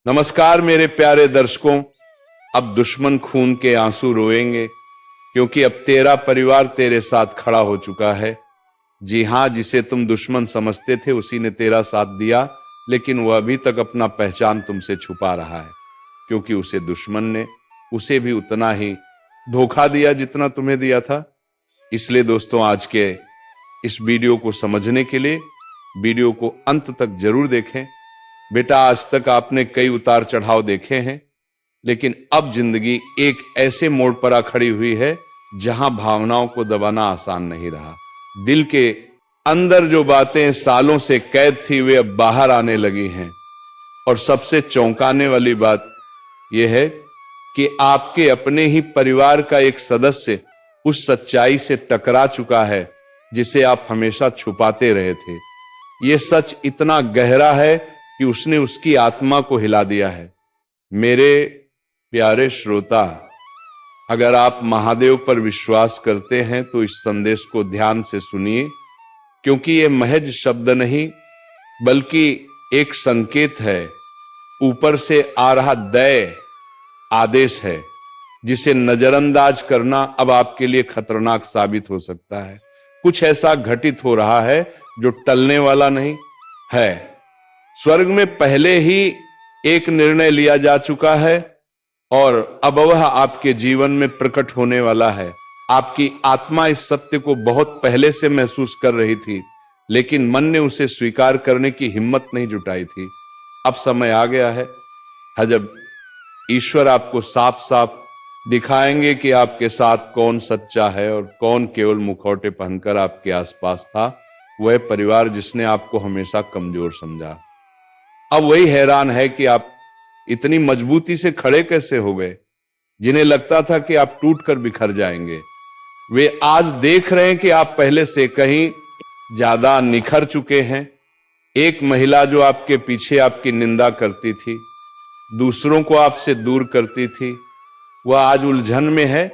नमस्कार मेरे प्यारे दर्शकों। अब दुश्मन खून के आंसू रोएंगे क्योंकि अब तेरा परिवार तेरे साथ खड़ा हो चुका है। जी हां, जिसे तुम दुश्मन समझते थे उसी ने तेरा साथ दिया, लेकिन वह अभी तक अपना पहचान तुमसे छुपा रहा है क्योंकि उसे दुश्मन ने उसे भी उतना ही धोखा दिया जितना तुम्हें दिया था। इसलिए दोस्तों, आज के इस वीडियो को समझने के लिए वीडियो को अंत तक जरूर देखें। बेटा, आज तक आपने कई उतार चढ़ाव देखे हैं, लेकिन अब जिंदगी एक ऐसे मोड़ पर आ खड़ी हुई है जहां भावनाओं को दबाना आसान नहीं रहा। दिल के अंदर जो बातें सालों से कैद थी वे अब बाहर आने लगी हैं। और सबसे चौंकाने वाली बात यह है कि आपके अपने ही परिवार का एक सदस्य उस सच्चाई से टकरा चुका है जिसे आप हमेशा छुपाते रहे थे। यह सच इतना गहरा है कि उसने उसकी आत्मा को हिला दिया है। मेरे प्यारे श्रोता, अगर आप महादेव पर विश्वास करते हैं तो इस संदेश को ध्यान से सुनिए, क्योंकि यह महज शब्द नहीं बल्कि एक संकेत है, ऊपर से आ रहा दया आदेश है, जिसे नजरअंदाज करना अब आपके लिए खतरनाक साबित हो सकता है। कुछ ऐसा घटित हो रहा है जो टलने वाला नहीं है। स्वर्ग में पहले ही एक निर्णय लिया जा चुका है और अब वह आपके जीवन में प्रकट होने वाला है। आपकी आत्मा इस सत्य को बहुत पहले से महसूस कर रही थी, लेकिन मन ने उसे स्वीकार करने की हिम्मत नहीं जुटाई थी। अब समय आ गया है जब ईश्वर आपको साफ साफ दिखाएंगे कि आपके साथ कौन सच्चा है और कौन केवल मुखौटे पहनकर आपके आसपास था। वह परिवार जिसने आपको हमेशा कमजोर समझा, अब वही हैरान है कि आप इतनी मजबूती से खड़े कैसे हो गए। जिन्हें लगता था कि आप टूटकर बिखर जाएंगे, वे आज देख रहे हैं कि आप पहले से कहीं ज्यादा निखर चुके हैं। एक महिला जो आपके पीछे आपकी निंदा करती थी, दूसरों को आपसे दूर करती थी, वह आज उलझन में है।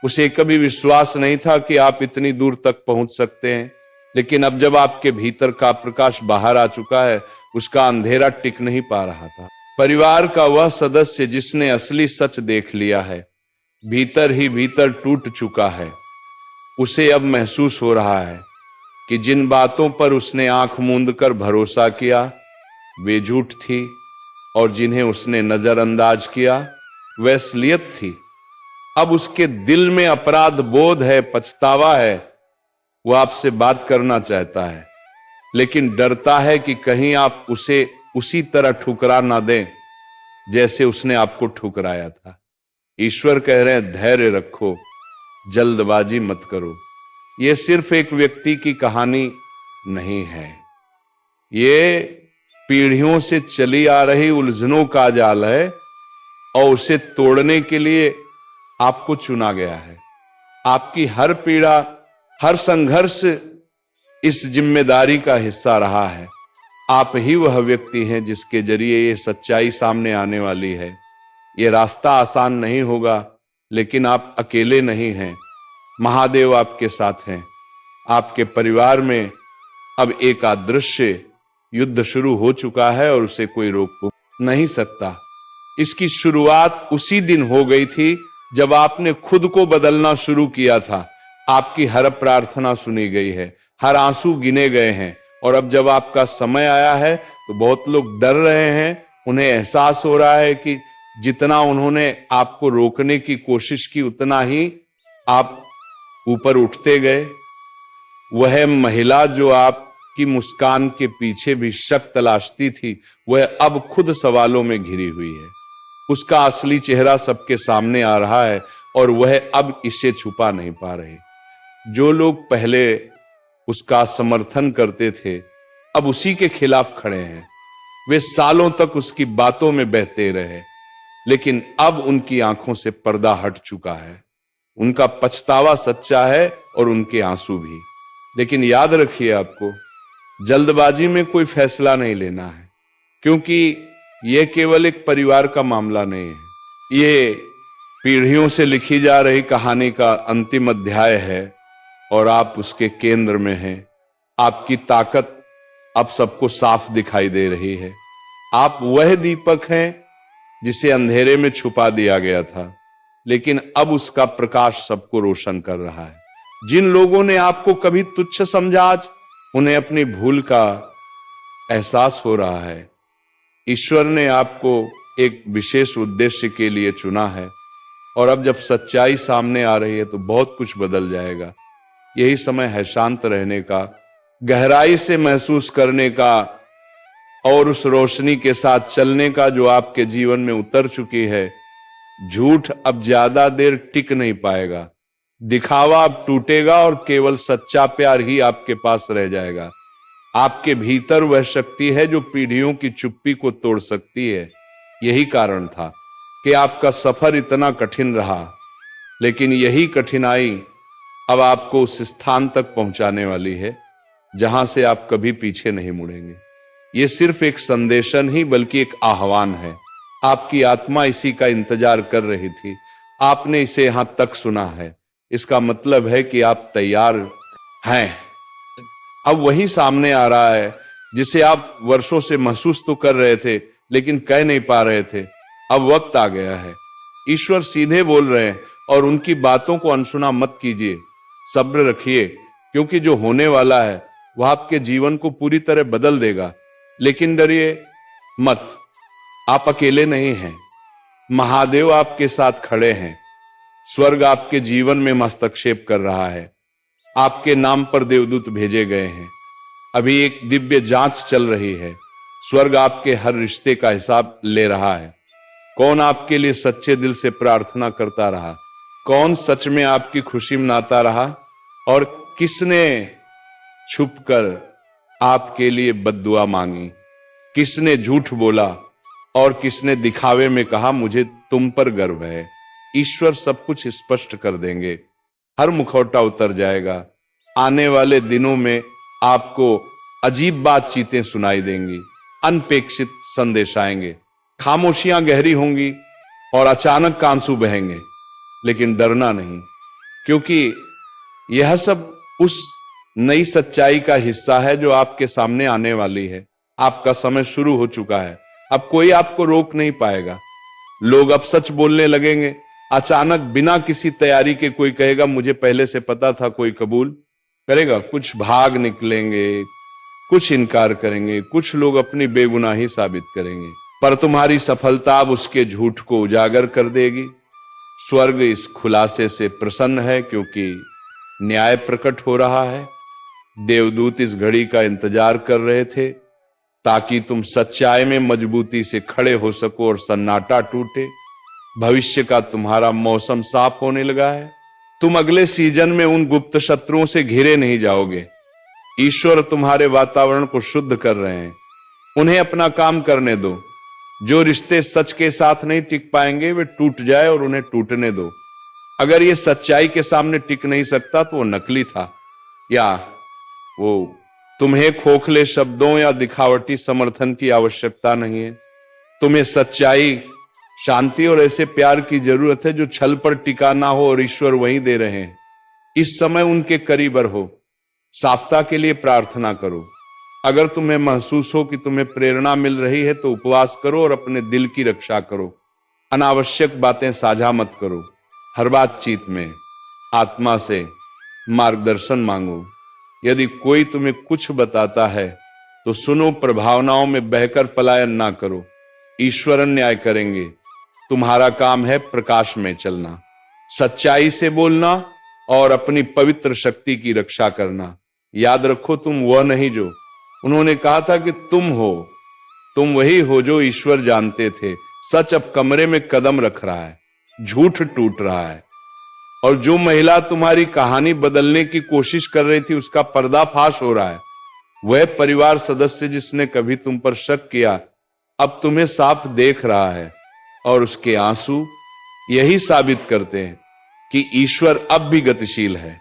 उसे कभी विश्वास नहीं था कि आप इतनी दूर तक पहुंच सकते हैं, लेकिन अब जब आपके भीतर का प्रकाश बाहर आ चुका है, उसका अंधेरा टिक नहीं पा रहा था। परिवार का वह सदस्य जिसने असली सच देख लिया है, भीतर ही भीतर टूट चुका है। उसे अब महसूस हो रहा है कि जिन बातों पर उसने आंख मूंद कर भरोसा किया वे झूठ थी, और जिन्हें उसने नजरअंदाज किया वह असलियत थी। अब उसके दिल में अपराध बोध है, पछतावा है। वह आपसे बात करना चाहता है, लेकिन डरता है कि कहीं आप उसे उसी तरह ठुकरा ना दें जैसे उसने आपको ठुकराया था। ईश्वर कह रहे हैं, धैर्य रखो, जल्दबाजी मत करो। यह सिर्फ एक व्यक्ति की कहानी नहीं है, ये पीढ़ियों से चली आ रही उलझनों का जाल है, और उसे तोड़ने के लिए आपको चुना गया है। आपकी हर पीड़ा, हर संघर्ष इस जिम्मेदारी का हिस्सा रहा है। आप ही वह व्यक्ति हैं जिसके जरिए ये सच्चाई सामने आने वाली है। ये रास्ता आसान नहीं होगा, लेकिन आप अकेले नहीं हैं। महादेव आपके साथ हैं। आपके परिवार में अब एक अदृश्य युद्ध शुरू हो चुका है और उसे कोई रोक नहीं सकता। इसकी शुरुआत उसी दिन हो गई थी जब आपने खुद को बदलना शुरू किया था। आपकी हर प्रार्थना सुनी गई है, हर आंसू गिने गए हैं, और अब जब आपका समय आया है तो बहुत लोग डर रहे हैं। उन्हें एहसास हो रहा है कि जितना उन्होंने आपको रोकने की कोशिश की, उतना ही आप ऊपर उठते गए। वह महिला जो आपकी मुस्कान के पीछे भी शक तलाशती थी, वह अब खुद सवालों में घिरी हुई है। उसका असली चेहरा सबके सामने आ रहा है और वह अब इसे छुपा नहीं पा रही। जो लोग पहले उसका समर्थन करते थे, अब उसी के खिलाफ खड़े हैं। वे सालों तक उसकी बातों में बहते रहे, लेकिन अब उनकी आंखों से पर्दा हट चुका है। उनका पछतावा सच्चा है और उनके आंसू भी। लेकिन याद रखिए, आपको जल्दबाजी में कोई फैसला नहीं लेना है, क्योंकि यह केवल एक परिवार का मामला नहीं है। ये पीढ़ियों से लिखी जा रही कहानी का अंतिम अध्याय है और आप उसके केंद्र में हैं। आपकी ताकत अब सबको साफ दिखाई दे रही है। आप वह दीपक हैं जिसे अंधेरे में छुपा दिया गया था, लेकिन अब उसका प्रकाश सबको रोशन कर रहा है। जिन लोगों ने आपको कभी तुच्छ समझा, आज उन्हें अपनी भूल का एहसास हो रहा है। ईश्वर ने आपको एक विशेष उद्देश्य के लिए चुना है, और अब जब सच्चाई सामने आ रही है तो बहुत कुछ बदल जाएगा। यही समय है शांत रहने का, गहराई से महसूस करने का, और उस रोशनी के साथ चलने का जो आपके जीवन में उतर चुकी है। झूठ अब ज्यादा देर टिक नहीं पाएगा, दिखावा अब टूटेगा और केवल सच्चा प्यार ही आपके पास रह जाएगा। आपके भीतर वह शक्ति है जो पीढ़ियों की चुप्पी को तोड़ सकती है। यही कारण था कि आपका सफर इतना कठिन रहा, लेकिन यही कठिनाई अब आपको उस स्थान तक पहुंचाने वाली है जहां से आप कभी पीछे नहीं मुड़ेंगे। ये सिर्फ एक संदेश नहीं बल्कि एक आह्वान है। आपकी आत्मा इसी का इंतजार कर रही थी। आपने इसे यहां तक सुना है, इसका मतलब है कि आप तैयार हैं। अब वही सामने आ रहा है जिसे आप वर्षों से महसूस तो कर रहे थे लेकिन कह नहीं पा रहे थे। अब वक्त आ गया है। ईश्वर सीधे बोल रहे हैं और उनकी बातों को अनसुना मत कीजिए। सब्र रखिए, क्योंकि जो होने वाला है वह आपके जीवन को पूरी तरह बदल देगा। लेकिन डरिए मत, आप अकेले नहीं हैं। महादेव आपके साथ खड़े हैं। स्वर्ग आपके जीवन में हस्तक्षेप कर रहा है। आपके नाम पर देवदूत भेजे गए हैं। अभी एक दिव्य जांच चल रही है। स्वर्ग आपके हर रिश्ते का हिसाब ले रहा है। कौन आपके लिए सच्चे दिल से प्रार्थना करता रहा, कौन सच में आपकी खुशी मनाता रहा, और किसने छुपकर आपके लिए बद्दुआ मांगी, किसने झूठ बोला और किसने दिखावे में कहा मुझे तुम पर गर्व है। ईश्वर सब कुछ स्पष्ट कर देंगे। हर मुखौटा उतर जाएगा। आने वाले दिनों में आपको अजीब बातचीतें सुनाई देंगी, अनपेक्षित संदेश आएंगे, खामोशियां गहरी होंगी और अचानक आंसू बहेंगे। लेकिन डरना नहीं, क्योंकि यह सब उस नई सच्चाई का हिस्सा है जो आपके सामने आने वाली है। आपका समय शुरू हो चुका है। अब कोई आपको रोक नहीं पाएगा। लोग अब सच बोलने लगेंगे। अचानक बिना किसी तैयारी के कोई कहेगा मुझे पहले से पता था। कोई कबूल करेगा, कुछ भाग निकलेंगे, कुछ इनकार करेंगे, कुछ लोग अपनी बेगुनाही साबित करेंगे, पर तुम्हारी सफलता अब उसके झूठ को उजागर कर देगी। स्वर्ग इस खुलासे से प्रसन्न है क्योंकि न्याय प्रकट हो रहा है। देवदूत इस घड़ी का इंतजार कर रहे थे ताकि तुम सच्चाई में मजबूती से खड़े हो सको और सन्नाटा टूटे। भविष्य का तुम्हारा मौसम साफ होने लगा है। तुम अगले सीजन में उन गुप्त शत्रुओं से घिरे नहीं जाओगे। ईश्वर तुम्हारे वातावरण को शुद्ध कर रहे हैं। उन्हें अपना काम करने दो। जो रिश्ते सच के साथ नहीं टिक पाएंगे वे टूट जाए और उन्हें टूटने दो। अगर ये सच्चाई के सामने टिक नहीं सकता तो वो नकली था, या वो तुम्हें खोखले शब्दों या दिखावटी समर्थन की आवश्यकता नहीं है। तुम्हें सच्चाई, शांति और ऐसे प्यार की जरूरत है जो छल पर टिका ना हो, और ईश्वर वही दे रहे हैं। इस समय उनके करीब रहो। साप्ताह के लिए प्रार्थना करो। अगर तुम्हें महसूस हो कि तुम्हें प्रेरणा मिल रही है तो उपवास करो और अपने दिल की रक्षा करो। अनावश्यक बातें साझा मत करो। हर बातचीत में आत्मा से मार्गदर्शन मांगो। यदि कोई तुम्हें कुछ बताता है तो सुनो, प्रभावनाओं में बहकर पलायन ना करो। ईश्वर न्याय करेंगे। तुम्हारा काम है प्रकाश में चलना, सच्चाई से बोलना और अपनी पवित्र शक्ति की रक्षा करना। याद रखो, तुम वह नहीं जो उन्होंने कहा था कि तुम हो। तुम वही हो जो ईश्वर जानते थे। सच अब कमरे में कदम रख रहा है, झूठ टूट रहा है, और जो महिला तुम्हारी कहानी बदलने की कोशिश कर रही थी उसका पर्दाफाश हो रहा है। वह परिवार सदस्य जिसने कभी तुम पर शक किया अब तुम्हें साफ देख रहा है, और उसके आंसू यही साबित करते हैं कि ईश्वर अब भी गतिशील है।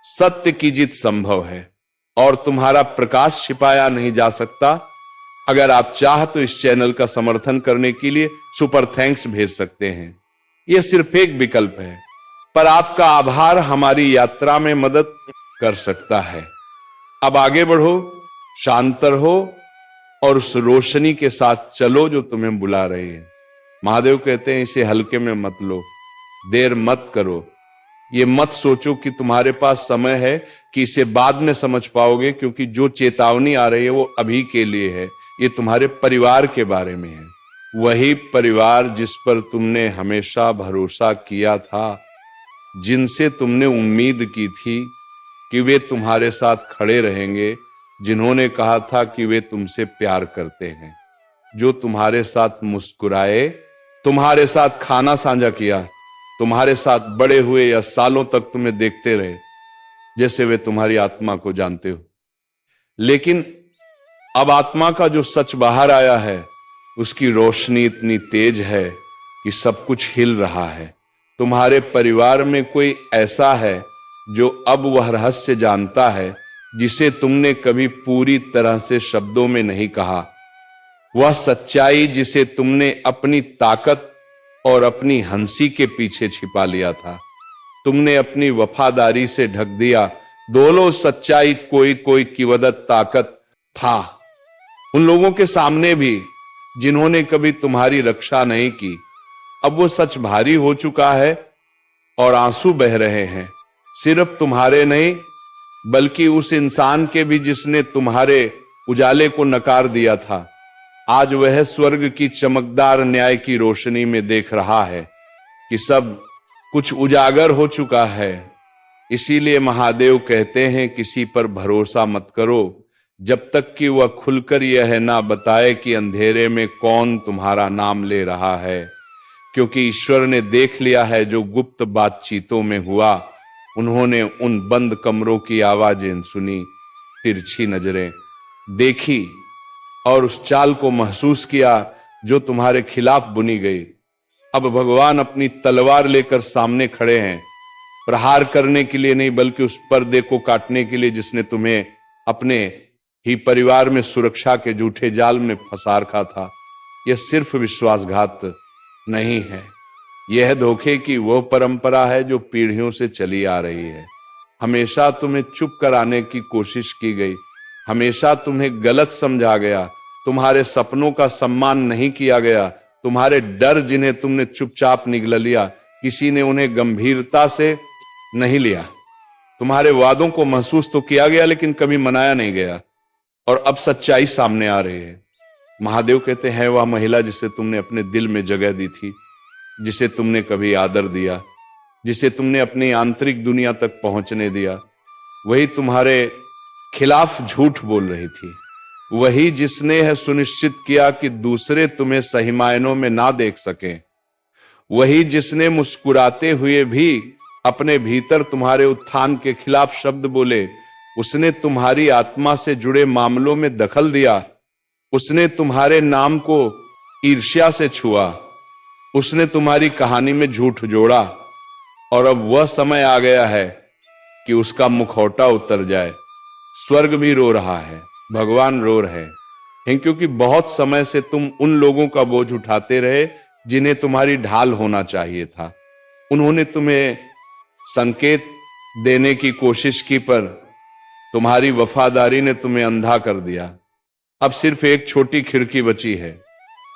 सत्य की जीत संभव है और तुम्हारा प्रकाश छिपाया नहीं जा सकता। अगर आप चाह तो इस चैनल का समर्थन करने के लिए सुपर थैंक्स भेज सकते हैं। यह सिर्फ एक विकल्प है, पर आपका आभार हमारी यात्रा में मदद कर सकता है। अब आगे बढ़ो, शांत रहो और उस रोशनी के साथ चलो जो तुम्हें बुला रही है। महादेव कहते हैं इसे हल्के में मत लो, देर मत करो, ये मत सोचो कि तुम्हारे पास समय है कि इसे बाद में समझ पाओगे, क्योंकि जो चेतावनी आ रही है वो अभी के लिए है, ये तुम्हारे परिवार के बारे में है। वही परिवार जिस पर तुमने हमेशा भरोसा किया था, जिनसे तुमने उम्मीद की थी कि वे तुम्हारे साथ खड़े रहेंगे, जिन्होंने कहा था कि वे तुमसे प्यार करते हैं, जो तुम्हारे साथ मुस्कुराए, तुम्हारे साथ खाना साझा किया, तुम्हारे साथ बड़े हुए या सालों तक तुम्हें देखते रहे, जैसे वे तुम्हारी आत्मा को जानते हो। लेकिन अब आत्मा का जो सच बाहर आया है, उसकी रोशनी इतनी तेज है कि सब कुछ हिल रहा है। तुम्हारे परिवार में कोई ऐसा है जो अब वह रहस्य जानता है जिसे तुमने कभी पूरी तरह से शब्दों में नहीं कहा, वह सच्चाई जिसे तुमने अपनी ताकत और अपनी हंसी के पीछे छिपा लिया था, तुमने अपनी वफादारी से ढक दिया। दोनों सच्चाई कोई कोई कीवदत ताकत था उन लोगों के सामने भी जिन्होंने कभी तुम्हारी रक्षा नहीं की। अब वो सच भारी हो चुका है और आंसू बह रहे हैं, सिर्फ तुम्हारे नहीं बल्कि उस इंसान के भी जिसने तुम्हारे उजाले को नकार दिया था। आज वह स्वर्ग की चमकदार न्याय की रोशनी में देख रहा है कि सब कुछ उजागर हो चुका है। इसीलिए महादेव कहते हैं किसी पर भरोसा मत करो जब तक कि वह खुलकर यह ना बताए कि अंधेरे में कौन तुम्हारा नाम ले रहा है, क्योंकि ईश्वर ने देख लिया है जो गुप्त बातचीतों में हुआ। उन्होंने उन बंद कमरों की आवाजें सुनी, तिरछी नजरें देखी और उस चाल को महसूस किया जो तुम्हारे खिलाफ बुनी गई। अब भगवान अपनी तलवार लेकर सामने खड़े हैं, प्रहार करने के लिए नहीं बल्कि उस पर्दे को काटने के लिए जिसने तुम्हें अपने ही परिवार में सुरक्षा के झूठे जाल में फंसा रखा था। यह सिर्फ विश्वासघात नहीं है, यह धोखे की वो परंपरा है जो पीढ़ियों से चली आ रही है। हमेशा तुम्हें चुप कराने की कोशिश की गई, हमेशा तुम्हें गलत समझा गया, तुम्हारे सपनों का सम्मान नहीं किया गया, तुम्हारे डर जिन्हें तुमने चुपचाप निगल लिया, किसी ने उन्हें गंभीरता से नहीं लिया। तुम्हारे वादों को महसूस तो किया गया लेकिन कभी मनाया नहीं गया, और अब सच्चाई सामने आ रही है। महादेव कहते हैं वह महिला जिसे तुमने अपने दिल में जगह दी थी, जिसे तुमने कभी आदर दिया, जिसे तुमने अपनी आंतरिक दुनिया तक पहुंचने दिया, वही तुम्हारे खिलाफ झूठ बोल रही थी। वही जिसने यह सुनिश्चित किया कि दूसरे तुम्हें सही मायनों में ना देख सकें। वही जिसने मुस्कुराते हुए भी अपने भीतर तुम्हारे उत्थान के खिलाफ शब्द बोले। उसने तुम्हारी आत्मा से जुड़े मामलों में दखल दिया। उसने तुम्हारे नाम को ईर्ष्या से छुआ। उसने तुम्हारी कहानी में झूठ जोड़ा। और अब वह समय आ गया है कि उसका मुखौटा उतर जाए। स्वर्ग भी रो रहा है, भगवान रो रहे हैं, क्योंकि बहुत समय से तुम उन लोगों का बोझ उठाते रहे जिन्हें तुम्हारी ढाल होना चाहिए था। उन्होंने तुम्हें संकेत देने की कोशिश की, पर तुम्हारी वफादारी ने तुम्हें अंधा कर दिया। अब सिर्फ एक छोटी खिड़की बची है,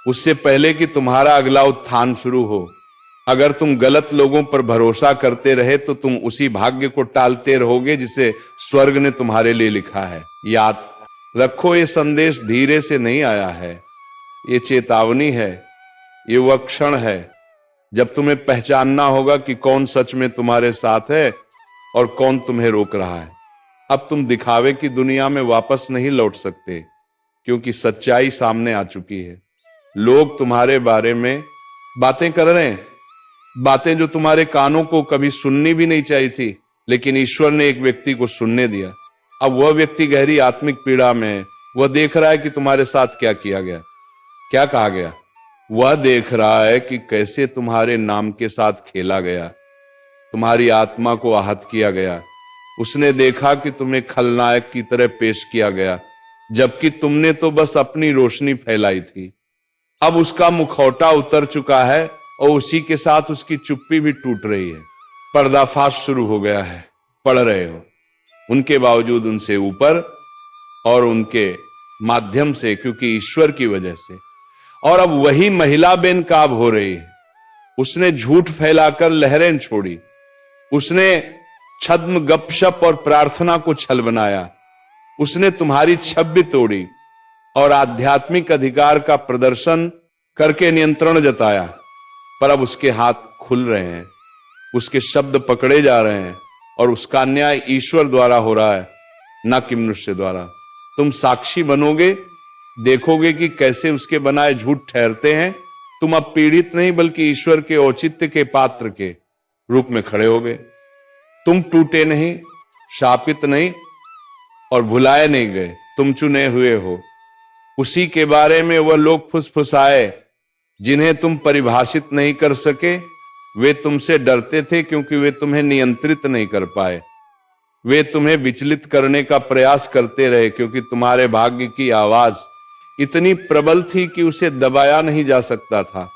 उससे पहले कि तुम्हारा अगला उत्थान शुरू हो। अगर तुम गलत लोगों पर भरोसा करते रहे तो तुम उसी भाग्य को टालते रहोगे जिसे स्वर्ग ने तुम्हारे लिए लिखा है। याद रखो, ये संदेश धीरे से नहीं आया है, ये चेतावनी है। ये वह क्षण है जब तुम्हें पहचानना होगा कि कौन सच में तुम्हारे साथ है और कौन तुम्हें रोक रहा है। अब तुम दिखावे की दुनिया में वापस नहीं लौट सकते, क्योंकि सच्चाई सामने आ चुकी है। लोग तुम्हारे बारे में बातें कर रहे हैं, बातें जो तुम्हारे कानों को कभी सुननी भी नहीं चाहिए थी, लेकिन ईश्वर ने एक व्यक्ति को सुनने दिया। अब वह व्यक्ति गहरी आत्मिक पीड़ा में है। वह देख रहा है कि तुम्हारे साथ क्या किया गया, क्या कहा गया। वह देख रहा है कि कैसे तुम्हारे नाम के साथ खेला गया, तुम्हारी आत्मा को आहत किया गया। उसने देखा कि तुम्हें खलनायक की तरह पेश किया गया, जबकि तुमने तो बस अपनी रोशनी फैलाई थी। अब उसका मुखौटा उतर चुका है और उसी के साथ उसकी चुप्पी भी टूट रही है। पर्दाफाश शुरू हो गया है, पढ़ रहे हो। उनके बावजूद उनसे ऊपर और उनके माध्यम से, क्योंकि ईश्वर की वजह से। और अब वही महिला बेनकाब हो रही है। उसने झूठ फैलाकर लहरें छोड़ी, उसने छद्म गपशप और प्रार्थना को छल बनाया, उसने तुम्हारी छवि तोड़ी और आध्यात्मिक अधिकार का प्रदर्शन करके नियंत्रण जताया। पर अब उसके हाथ खुल रहे हैं, उसके शब्द पकड़े जा रहे हैं और उसका न्याय ईश्वर द्वारा हो रहा है, न कि मनुष्य द्वारा। तुम साक्षी बनोगे, देखोगे कि कैसे उसके बनाए झूठ ठहरते हैं। तुम अब पीड़ित नहीं बल्कि ईश्वर के औचित्य के पात्र के रूप में खड़े होगे। तुम टूटे नहीं, शापित नहीं और भुलाए नहीं गए, तुम चुने हुए हो। उसी के बारे में वह लोग फुसफुसाए जिन्हें तुम परिभाषित नहीं कर सके। वे तुमसे डरते थे क्योंकि वे तुम्हें नियंत्रित नहीं कर पाए। वे तुम्हें विचलित करने का प्रयास करते रहे क्योंकि तुम्हारे भाग्य की आवाज इतनी प्रबल थी कि उसे दबाया नहीं जा सकता था।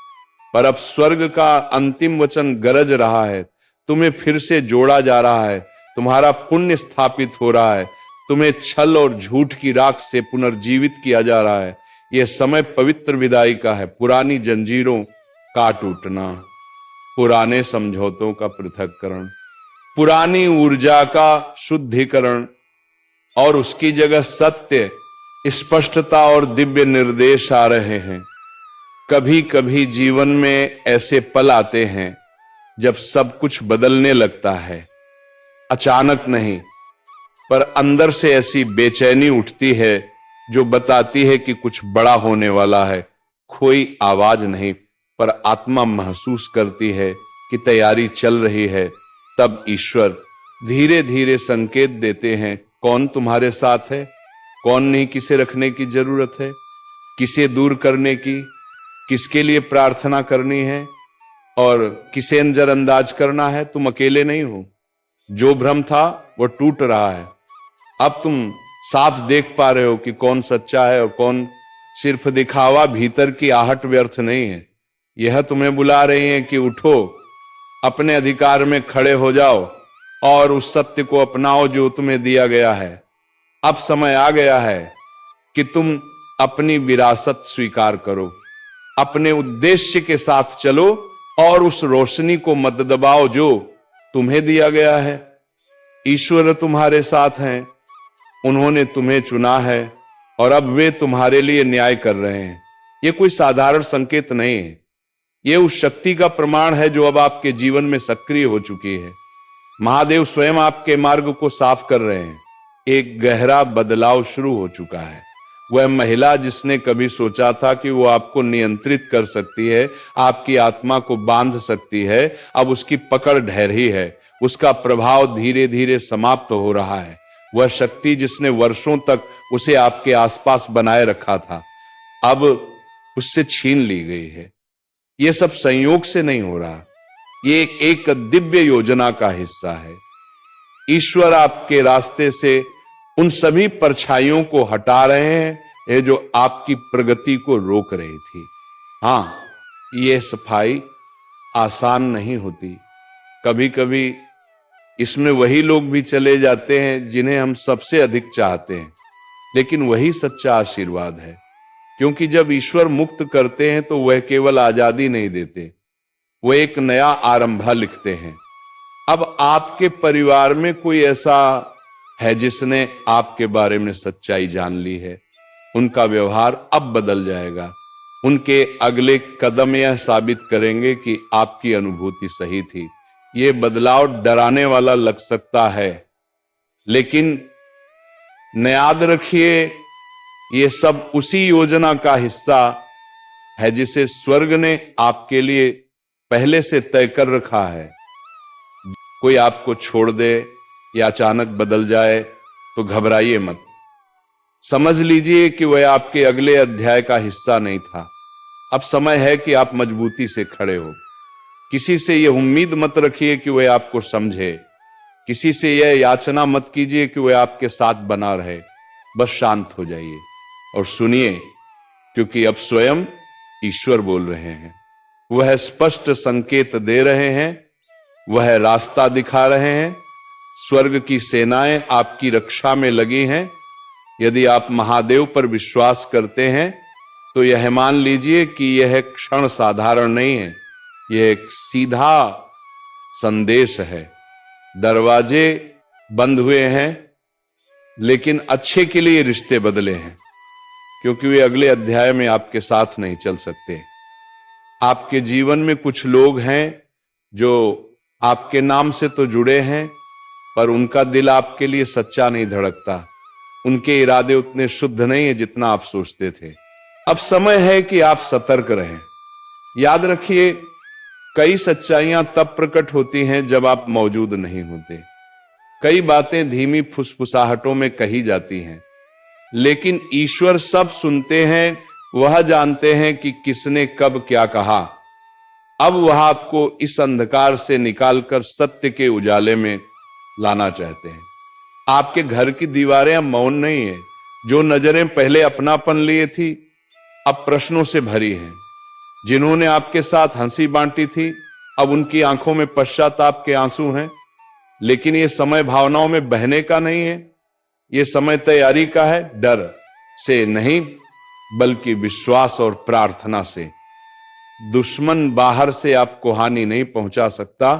पर अब स्वर्ग का अंतिम वचन गरज रहा है, तुम्हें फिर से जोड़ा जा रहा है, तुम्हारा पुण्य स्थापित हो रहा है, तुम्हें छल और झूठ की राख से पुनर्जीवित किया जा रहा है। यह समय पवित्र विदाई का है, पुरानी जंजीरों का टूटना, पुराने समझौतों का पृथक्करण, पुरानी ऊर्जा का शुद्धिकरण और उसकी जगह सत्य, स्पष्टता और दिव्य निर्देश आ रहे हैं। कभी कभी जीवन में ऐसे पल आते हैं जब सब कुछ बदलने लगता है, अचानक नहीं, पर अंदर से ऐसी बेचैनी उठती है जो बताती है कि कुछ बड़ा होने वाला है। कोई आवाज नहीं, पर आत्मा महसूस करती है कि तैयारी चल रही है। तब ईश्वर धीरे धीरे संकेत देते हैं, कौन तुम्हारे साथ है, कौन नहीं, किसे रखने की जरूरत है, किसे दूर करने की, किसके लिए प्रार्थना करनी है और किसे नजरअंदाज करना है। तुम अकेले नहीं हो। जो भ्रम था वो टूट रहा है। अब तुम साफ देख पा रहे हो कि कौन सच्चा है और कौन सिर्फ दिखावा। भीतर की आहट व्यर्थ नहीं है। यह तुम्हें बुला रही है कि उठो, अपने अधिकार में खड़े हो जाओ और उस सत्य को अपनाओ जो तुम्हें दिया गया है। अब समय आ गया है कि तुम अपनी विरासत स्वीकार करो, अपने उद्देश्य के साथ चलो और उस रोशनी को मत दबाओ जो तुम्हें दिया गया है। ईश्वर तुम्हारे साथ हैं, उन्होंने तुम्हें चुना है और अब वे तुम्हारे लिए न्याय कर रहे हैं। यह कोई साधारण संकेत नहीं है, यह उस शक्ति का प्रमाण है जो अब आपके जीवन में सक्रिय हो चुकी है। महादेव स्वयं आपके मार्ग को साफ कर रहे हैं। एक गहरा बदलाव शुरू हो चुका है। वह महिला जिसने कभी सोचा था कि वो आपको नियंत्रित कर सकती है, आपकी आत्मा को बांध सकती है, अब उसकी पकड़ ढहरी है। उसका प्रभाव धीरे धीरे समाप्त हो रहा है। वह शक्ति जिसने वर्षों तक उसे आपके आसपास बनाए रखा था, अब उससे छीन ली गई है। यह सब संयोग से नहीं हो रहा, ये एक दिव्य योजना का हिस्सा है। ईश्वर आपके रास्ते से उन सभी परछाइयों को हटा रहे हैं ये जो आपकी प्रगति को रोक रही थी। हाँ, ये सफाई आसान नहीं होती। कभी कभी इसमें वही लोग भी चले जाते हैं जिन्हें हम सबसे अधिक चाहते हैं, लेकिन वही सच्चा आशीर्वाद है। क्योंकि जब ईश्वर मुक्त करते हैं तो वह केवल आजादी नहीं देते, वह एक नया आरंभ लिखते हैं। अब आपके परिवार में कोई ऐसा है जिसने आपके बारे में सच्चाई जान ली है, उनका व्यवहार अब बदल जाएगा। उनके अगले कदम यह साबित करेंगे कि आपकी अनुभूति सही थी। यह बदलाव डराने वाला लग सकता है, लेकिन याद रखिए यह सब उसी योजना का हिस्सा है जिसे स्वर्ग ने आपके लिए पहले से तय कर रखा है। कोई आपको छोड़ दे या अचानक बदल जाए तो घबराइए मत। समझ लीजिए कि वह आपके अगले अध्याय का हिस्सा नहीं था। अब समय है कि आप मजबूती से खड़े हो। किसी से यह उम्मीद मत रखिए कि वह आपको समझे, किसी से यह याचना मत कीजिए कि वह आपके साथ बना रहे। बस शांत हो जाइए और सुनिए, क्योंकि अब स्वयं ईश्वर बोल रहे हैं। वह स्पष्ट संकेत दे रहे हैं, वह रास्ता दिखा रहे हैं। स्वर्ग की सेनाएं आपकी रक्षा में लगी हैं यदि आप महादेव पर विश्वास करते हैं तो यह मान लीजिए कि यह क्षण साधारण नहीं है, यह एक सीधा संदेश है। दरवाजे बंद हुए हैं, लेकिन अच्छे के लिए रिश्ते बदले हैं, क्योंकि वे अगले अध्याय में आपके साथ नहीं चल सकते। आपके जीवन में कुछ लोग हैं जो आपके नाम से तो जुड़े हैं, पर उनका दिल आपके लिए सच्चा नहीं धड़कता। उनके इरादे उतने शुद्ध नहीं है जितना आप सोचते थे। अब समय है कि आप सतर्क रहें। याद रखिए, कई सच्चाइयां तब प्रकट होती हैं जब आप मौजूद नहीं होते। कई बातें धीमी फुसफुसाहटों में कही जाती हैं, लेकिन ईश्वर सब सुनते हैं। वह जानते हैं कि किसने कब क्या कहा। अब वह आपको इस अंधकार से निकालकर सत्य के उजाले में लाना चाहते हैं। आपके घर की दीवारें अब मौन नहीं है। जो नजरें पहले अपनापन लिए थी, अब प्रश्नों से भरी हैं। जिन्होंने आपके साथ हंसी बांटी थी, अब उनकी आंखों में पश्चाताप के आंसू हैं। लेकिन यह समय भावनाओं में बहने का नहीं है, यह समय तैयारी का है। डर से नहीं, बल्कि विश्वास और प्रार्थना से। दुश्मन बाहर से आपको हानि नहीं पहुंचा सकता,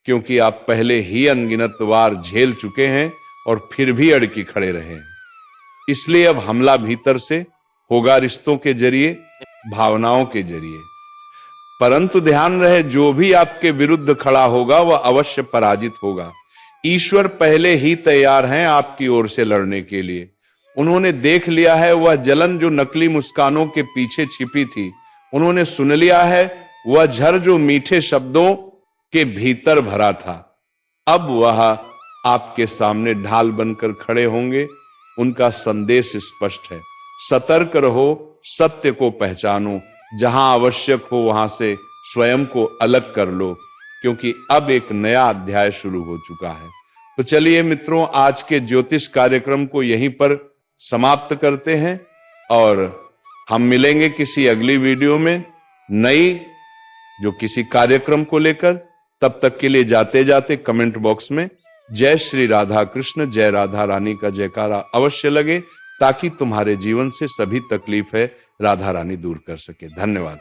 क्योंकि आप पहले ही अनगिनत वार झेल चुके हैं और फिर भी अड़की खड़े रहे हैं। इसलिए अब हमला भीतर से होगा, रिश्तों के जरिए, भावनाओं के जरिए। परंतु ध्यान रहे, जो भी आपके विरुद्ध खड़ा होगा वह अवश्य पराजित होगा। ईश्वर पहले ही तैयार हैं आपकी ओर से लड़ने के लिए। उन्होंने देख लिया है वह जलन जो नकली मुस्कानों के पीछे छिपी थी। उन्होंने सुन लिया है वह झर जो मीठे शब्दों के भीतर भरा था। अब वह आपके सामने ढाल बनकर खड़े होंगे। उनका संदेश स्पष्ट है, सतर्क रहो, सत्य को पहचानो, जहां आवश्यक हो वहां से स्वयं को अलग कर लो, क्योंकि अब एक नया अध्याय शुरू हो चुका है। तो चलिए मित्रों, आज के ज्योतिष कार्यक्रम को यहीं पर समाप्त करते हैं और हम मिलेंगे किसी अगली वीडियो में नई जो किसी कार्यक्रम को लेकर। तब तक के लिए जाते जाते कमेंट बॉक्स में जय श्री राधा कृष्ण, जय राधा रानी का जयकारा अवश्य लगे, ताकि तुम्हारे जीवन से सभी तकलीफ है राधा रानी दूर कर सके। धन्यवाद।